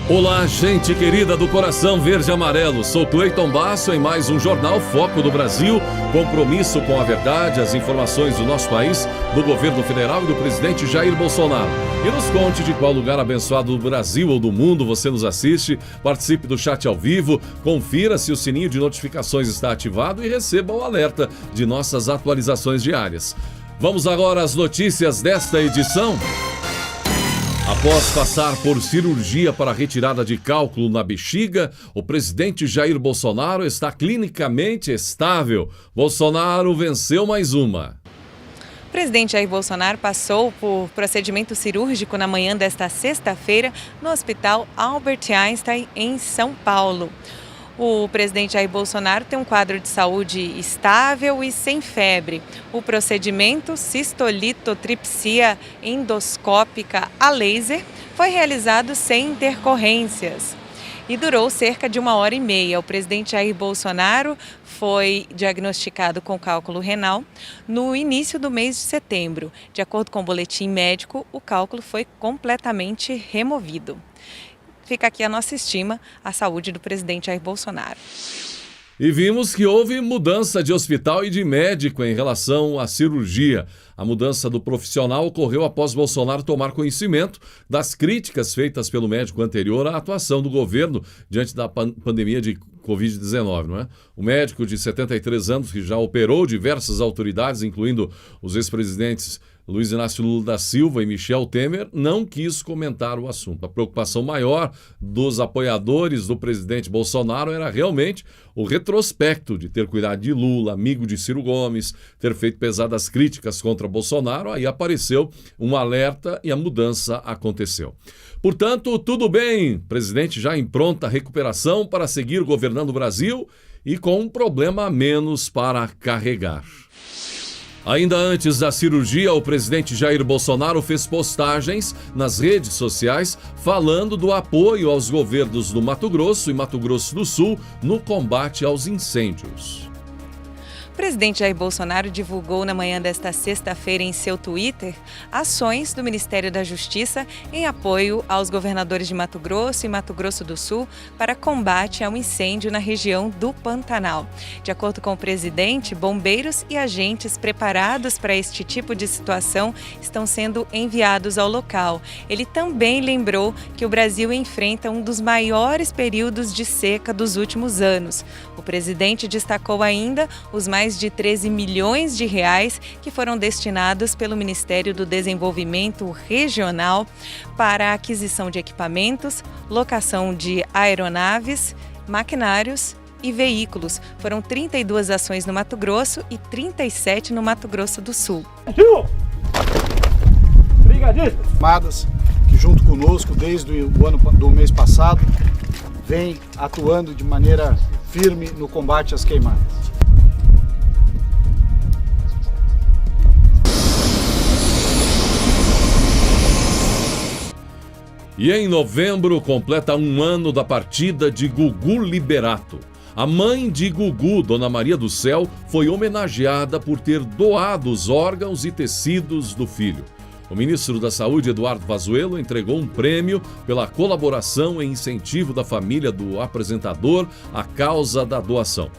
Olá, gente querida do coração verde e amarelo. Sou Cleiton Basso em mais um Jornal Foco do Brasil. Compromisso com a verdade, as informações do nosso país, do governo federal e do presidente Jair Bolsonaro. E nos conte de qual lugar abençoado do Brasil ou do mundo você nos assiste. Participe do chat ao vivo, confira se o sininho de notificações está ativado e receba o alerta de nossas atualizações diárias. Vamos agora às notícias desta edição. Após passar por cirurgia para retirada de cálculo na bexiga, o presidente Jair Bolsonaro está clinicamente estável. Bolsonaro venceu mais uma. O presidente Jair Bolsonaro passou por procedimento cirúrgico na manhã desta sexta-feira no Hospital Albert Einstein, em São Paulo. O presidente Jair Bolsonaro tem um quadro de saúde estável e sem febre. O procedimento cistolitotripsia endoscópica a laser foi realizado sem intercorrências e durou cerca de 1h30. O presidente Jair Bolsonaro foi diagnosticado com cálculo renal no início do mês de setembro. De acordo com o boletim médico, o cálculo foi completamente removido. Fica aqui a nossa estima à saúde do presidente Jair Bolsonaro. E vimos que houve mudança de hospital e de médico em relação à cirurgia. A mudança do profissional ocorreu após Bolsonaro tomar conhecimento das críticas feitas pelo médico anterior à atuação do governo diante da pandemia de Covid-19, não é? O médico de 73 anos, que já operou diversas autoridades, incluindo os ex-presidentes Luiz Inácio Lula da Silva e Michel Temer, não quis comentar o assunto. A preocupação maior dos apoiadores do presidente Bolsonaro era realmente o retrospecto de ter cuidado de Lula, amigo de Ciro Gomes, ter feito pesadas críticas contra Bolsonaro. Aí apareceu um alerta e a mudança aconteceu. Portanto, tudo bem, presidente já em pronta recuperação para seguir governando o Brasil e com um problema a menos para carregar. Ainda antes da cirurgia, o presidente Jair Bolsonaro fez postagens nas redes sociais falando do apoio aos governos do Mato Grosso e Mato Grosso do Sul no combate aos incêndios. O presidente Jair Bolsonaro divulgou na manhã desta sexta-feira em seu Twitter ações do Ministério da Justiça em apoio aos governadores de Mato Grosso e Mato Grosso do Sul para combate ao incêndio na região do Pantanal. De acordo com o presidente, bombeiros e agentes preparados para este tipo de situação estão sendo enviados ao local. Ele também lembrou que o Brasil enfrenta um dos maiores períodos de seca dos últimos anos. O presidente destacou ainda os mais de 13 milhões de reais que foram destinados pelo Ministério do Desenvolvimento Regional para a aquisição de equipamentos, locação de aeronaves, maquinários e veículos. Foram 32 ações no Mato Grosso e 37 no Mato Grosso do Sul. Armadas, que junto conosco desde o ano do mês passado vem atuando de maneira firme no combate às queimadas. E em novembro completa um ano da partida de Gugu Liberato. A mãe de Gugu, Dona Maria do Céu, foi homenageada por ter doado os órgãos e tecidos do filho. O ministro da Saúde, Eduardo Pazuello, entregou um prêmio pela colaboração e incentivo da família do apresentador à causa da doação.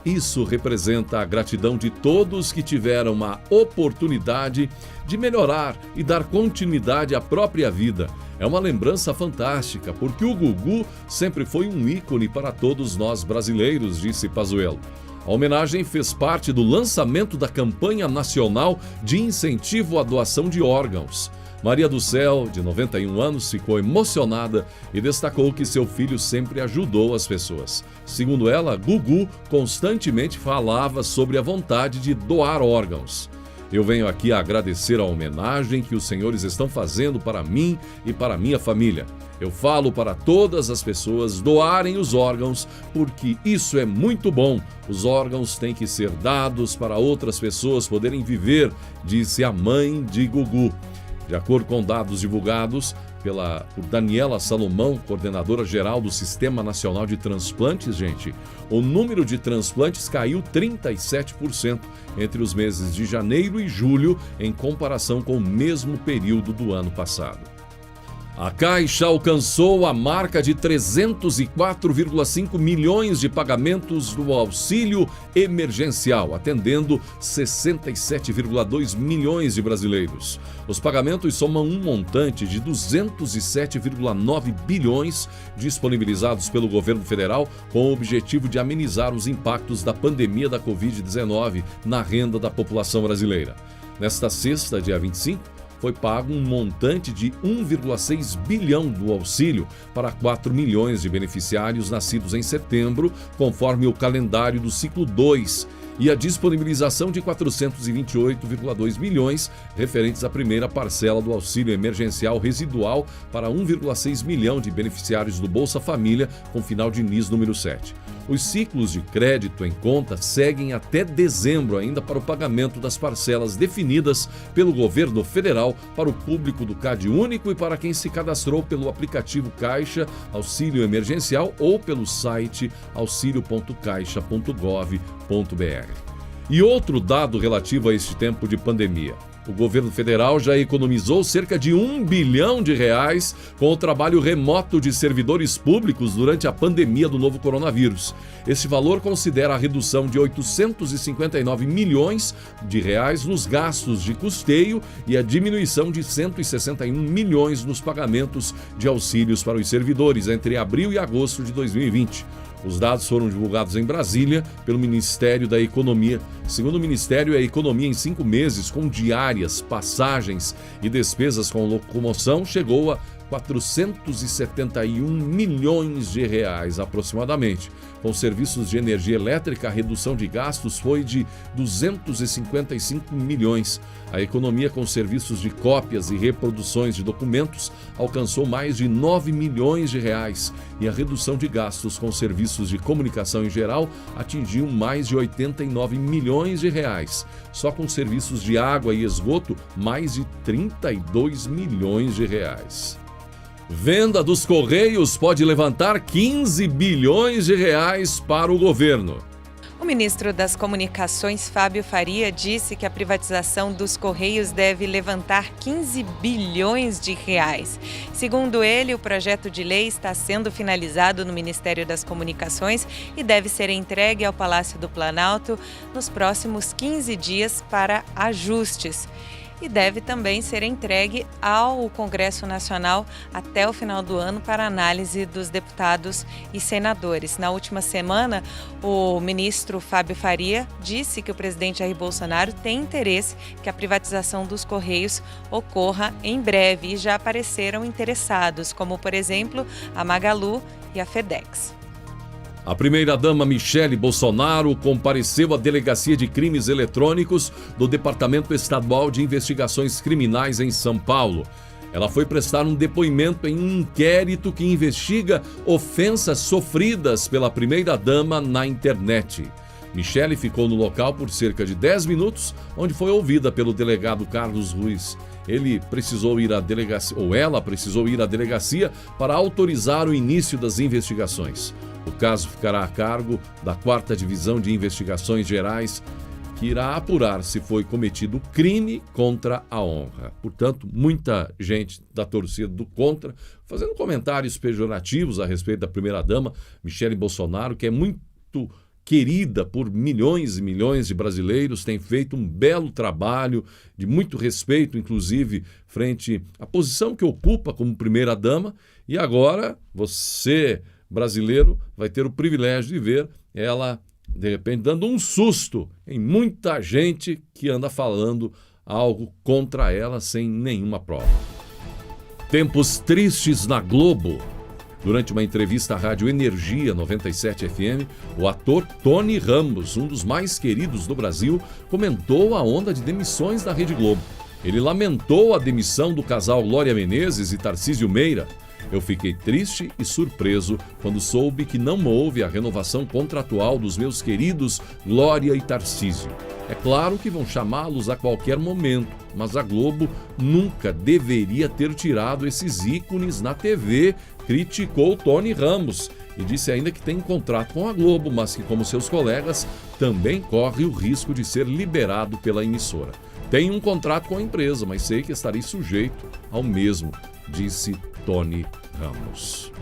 Isso representa a gratidão de todos que tiveram a oportunidade de melhorar e dar continuidade à própria vida. É uma lembrança fantástica, porque o Gugu sempre foi um ícone para todos nós brasileiros, disse Pazuello. A homenagem fez parte do lançamento da campanha nacional de incentivo à doação de órgãos. Maria do Céu, de 91 anos, ficou emocionada e destacou que seu filho sempre ajudou as pessoas. Segundo ela, Gugu constantemente falava sobre a vontade de doar órgãos. Eu venho aqui a agradecer a homenagem que os senhores estão fazendo para mim e para minha família. Eu falo para todas as pessoas doarem os órgãos, porque isso é muito bom. Os órgãos têm que ser dados para outras pessoas poderem viver, disse a mãe de Gugu. De acordo com dados divulgados por Daniela Salomão, coordenadora geral do Sistema Nacional de Transplantes, gente, o número de transplantes caiu 37% entre os meses de janeiro e julho, em comparação com o mesmo período do ano passado. A Caixa alcançou a marca de 304,5 milhões de pagamentos do auxílio emergencial, atendendo 67,2 milhões de brasileiros. Os pagamentos somam um montante de 207,9 bilhões disponibilizados pelo governo federal com o objetivo de amenizar os impactos da pandemia da Covid-19 na renda da população brasileira. Nesta sexta, dia 25, foi pago um montante de 1,6 bilhão do auxílio para 4 milhões de beneficiários nascidos em setembro, conforme o calendário do ciclo 2, e a disponibilização de 428,2 milhões referentes à primeira parcela do auxílio emergencial residual para 1,6 milhão de beneficiários do Bolsa Família com final de NIS número 7. Os ciclos de crédito em conta seguem até dezembro ainda para o pagamento das parcelas definidas pelo governo federal para o público do CadÚnico e para quem se cadastrou pelo aplicativo Caixa Auxílio Emergencial ou pelo site auxilio.caixa.gov.br. E outro dado relativo a este tempo de pandemia. O governo federal já economizou cerca de R$1 bilhão com o trabalho remoto de servidores públicos durante a pandemia do novo coronavírus. Este valor considera a redução de R$859 milhões nos gastos de custeio e a diminuição de R$161 milhões nos pagamentos de auxílios para os servidores entre abril e agosto de 2020. Os dados foram divulgados em Brasília pelo Ministério da Economia. Segundo o Ministério, a economia em 5 meses, com diárias, passagens e despesas com locomoção, chegou a R$471 milhões aproximadamente. Com serviços de energia elétrica, a redução de gastos foi de 255 milhões. A economia com serviços de cópias e reproduções de documentos alcançou mais de 9 milhões de reais. E a redução de gastos com serviços de comunicação em geral atingiu mais de 89 milhões de reais. Só com serviços de água e esgoto, mais de 32 milhões de reais. Venda dos Correios pode levantar 15 bilhões de reais para o governo. O ministro das Comunicações, Fábio Faria, disse que a privatização dos Correios deve levantar 15 bilhões de reais. Segundo ele, o projeto de lei está sendo finalizado no Ministério das Comunicações e deve ser entregue ao Palácio do Planalto nos próximos 15 dias para ajustes. E deve também ser entregue ao Congresso Nacional até o final do ano para análise dos deputados e senadores. Na última semana, o ministro Fábio Faria disse que o presidente Jair Bolsonaro tem interesse que a privatização dos Correios ocorra em breve e já apareceram interessados, como, por exemplo, a Magalu e a FedEx. A primeira-dama Michele Bolsonaro compareceu à Delegacia de Crimes Eletrônicos do Departamento Estadual de Investigações Criminais em São Paulo. Ela foi prestar um depoimento em um inquérito que investiga ofensas sofridas pela primeira-dama na internet. Michele ficou no local por cerca de 10 minutos, onde foi ouvida pelo delegado Carlos Ruiz. Ela precisou ir à delegacia para autorizar o início das investigações. O caso ficará a cargo da 4ª Divisão de Investigações Gerais, que irá apurar se foi cometido crime contra a honra. Portanto, muita gente da torcida do contra fazendo comentários pejorativos a respeito da primeira-dama, Michele Bolsonaro, que é muito querida por milhões e milhões de brasileiros, tem feito um belo trabalho de muito respeito, inclusive, frente à posição que ocupa como primeira-dama. E agora, você, brasileiro, vai ter o privilégio de ver ela, de repente, dando um susto em muita gente que anda falando algo contra ela sem nenhuma prova. Tempos tristes na Globo. Durante uma entrevista à Rádio Energia 97 FM, o ator Tony Ramos, um dos mais queridos do Brasil, comentou a onda de demissões da Rede Globo. Ele lamentou a demissão do casal Glória Menezes e Tarcísio Meira. Eu fiquei triste e surpreso quando soube que não houve a renovação contratual dos meus queridos Glória e Tarcísio. É claro que vão chamá-los a qualquer momento, mas a Globo nunca deveria ter tirado esses ícones na TV, criticou Tony Ramos e disse ainda que tem um contrato com a Globo, mas que, como seus colegas, também corre o risco de ser liberado pela emissora. Tenho um contrato com a empresa, mas sei que estarei sujeito ao mesmo, disse Tony Ramos.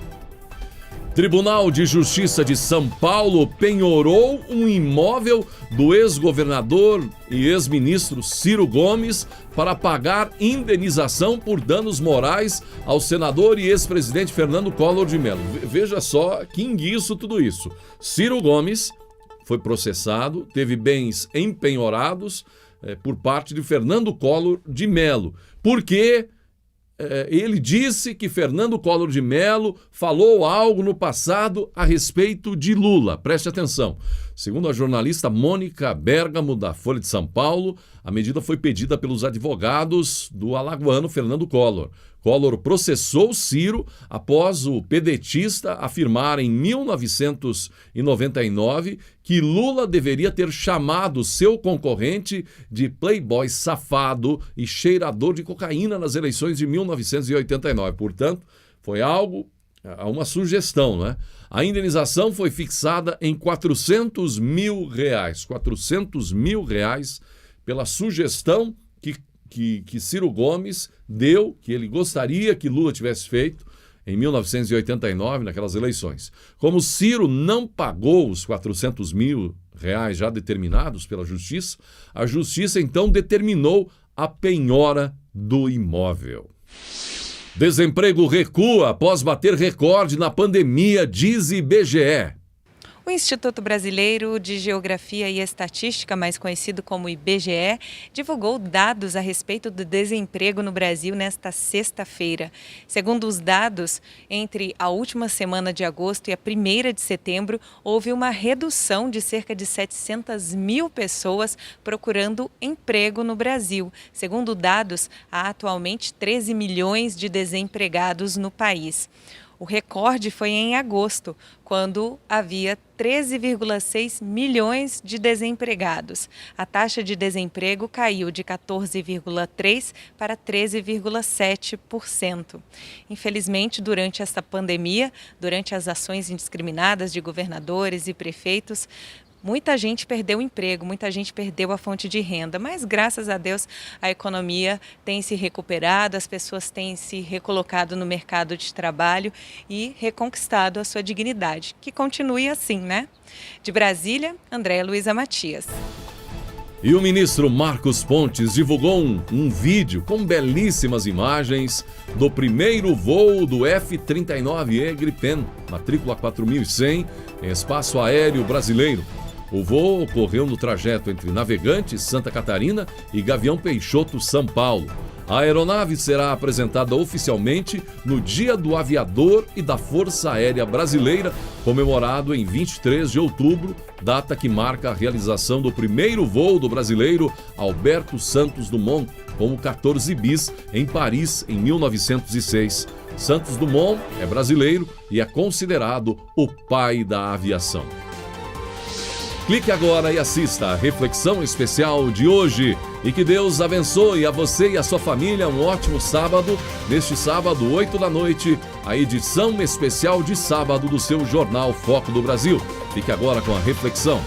Tribunal de Justiça de São Paulo penhorou um imóvel do ex-governador e ex-ministro Ciro Gomes para pagar indenização por danos morais ao senador e ex-presidente Fernando Collor de Mello. Veja só que enguiço tudo isso. Ciro Gomes foi processado, teve bens empenhorados por parte de Fernando Collor de Mello. Por quê? Ele disse que Fernando Collor de Mello falou algo no passado a respeito de Lula. Preste atenção. Segundo a jornalista Mônica Bergamo, da Folha de São Paulo, a medida foi pedida pelos advogados do alagoano Fernando Collor. Collor processou Ciro após o pedetista afirmar em 1999 que Lula deveria ter chamado seu concorrente de playboy safado e cheirador de cocaína nas eleições de 1989. Portanto, foi uma sugestão, né? A indenização foi fixada em R$400 mil. R$400 mil pela sugestão que Ciro Gomes deu, que ele gostaria que Lula tivesse feito em 1989, naquelas eleições. Como Ciro não pagou os R$400 mil já determinados pela Justiça, a Justiça então determinou a penhora do imóvel. Desemprego recua após bater recorde na pandemia, diz IBGE. O Instituto Brasileiro de Geografia e Estatística, mais conhecido como IBGE, divulgou dados a respeito do desemprego no Brasil nesta sexta-feira. Segundo os dados, entre a última semana de agosto e a 1ª de setembro, houve uma redução de cerca de 700 mil pessoas procurando emprego no Brasil. Segundo dados, há atualmente 13 milhões de desempregados no país. O recorde foi em agosto, quando havia 13,6 milhões de desempregados. A taxa de desemprego caiu de 14,3% para 13,7%. Infelizmente, durante esta pandemia, durante as ações indiscriminadas de governadores e prefeitos, muita gente perdeu o emprego, muita gente perdeu a fonte de renda, mas graças a Deus a economia tem se recuperado, as pessoas têm se recolocado no mercado de trabalho e reconquistado a sua dignidade. Que continue assim, né? De Brasília, Andréa Luiza Matias. E o ministro Marcos Pontes divulgou um vídeo com belíssimas imagens do primeiro voo do F-39E Gripen, matrícula 4100, em espaço aéreo brasileiro. O voo ocorreu no trajeto entre Navegantes, Santa Catarina e Gavião Peixoto, São Paulo. A aeronave será apresentada oficialmente no Dia do Aviador e da Força Aérea Brasileira, comemorado em 23 de outubro, data que marca a realização do primeiro voo do brasileiro Alberto Santos Dumont, com o 14 bis, em Paris, em 1906. Santos Dumont é brasileiro e é considerado o pai da aviação. Clique agora e assista a reflexão especial de hoje. E que Deus abençoe a você e a sua família. Um ótimo sábado. Neste sábado, 8 da noite, a edição especial de sábado do seu Jornal Foco do Brasil. Fique agora com a reflexão.